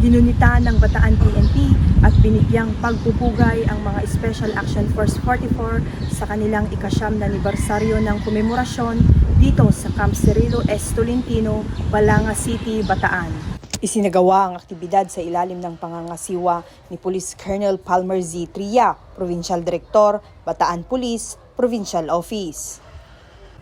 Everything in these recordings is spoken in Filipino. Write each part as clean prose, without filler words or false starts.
Ginunita ng Bataan PNP at binigyang pagpupugay ang mga Special Action Force 44 sa kanilang ika-9 na anibersaryo ng komemorasyon dito sa Camp Cirilo S. Tolentino, Balanga City, Bataan. Isinagawa ang aktibidad sa ilalim ng pangangasiwa ni Police Colonel Palmer Z. Tria, Provincial Director, Bataan Police, Provincial Office.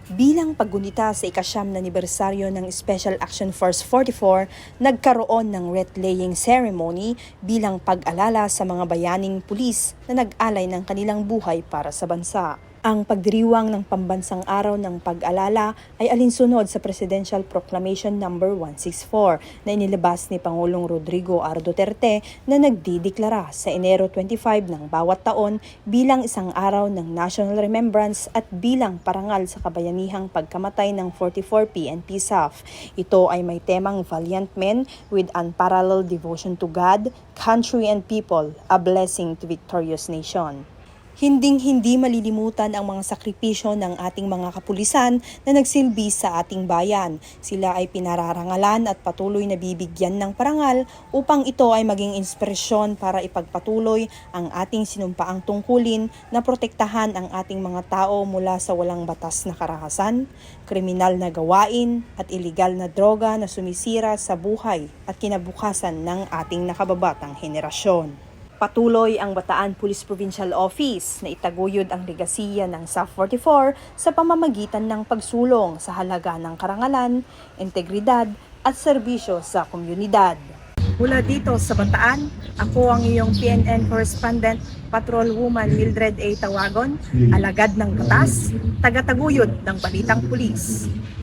Bilang paggunita sa ika-9 na anibersaryo ng Special Action Force 44, nagkaroon ng wreath-laying ceremony bilang pag-alala sa mga bayaning pulis na nag-alay ng kanilang buhay para sa bansa. Ang pagdiriwang ng Pambansang Araw ng Pag-alala ay alinsunod sa Presidential Proclamation No. 164 na inilabas ni Pangulong Rodrigo R. Duterte na nagdideklara sa Enero 25 ng bawat taon bilang isang araw ng National Remembrance at bilang parangal sa kabayanihang pagkamatay ng 44 PNP SAF. Ito ay may temang Valiant Men with Unparalleled Devotion to God, Country and People, a Blessing to Victorious Nation. Hinding-hindi malilimutan ang mga sakripisyo ng ating mga kapulisan na nagsilbi sa ating bayan. Sila ay pinararangalan at patuloy na bibigyan ng parangal upang ito ay maging inspirasyon para ipagpatuloy ang ating sinumpaang tungkulin na protektahan ang ating mga tao mula sa walang batas na karahasan, kriminal na gawain at iligal na droga na sumisira sa buhay at kinabukasan ng ating nakababatang henerasyon. Patuloy ang Bataan Police Provincial Office na itaguyod ang legasiya ng SAF 44 sa pamamagitan ng pagsulong sa halaga ng karangalan, integridad at serbisyo sa komunidad. Mula dito sa Bataan, ako ang iyong PNN Correspondent, Patrolwoman Mildred A. Tawagon, alagad ng batas, tagataguyod ng Balitang Pulis.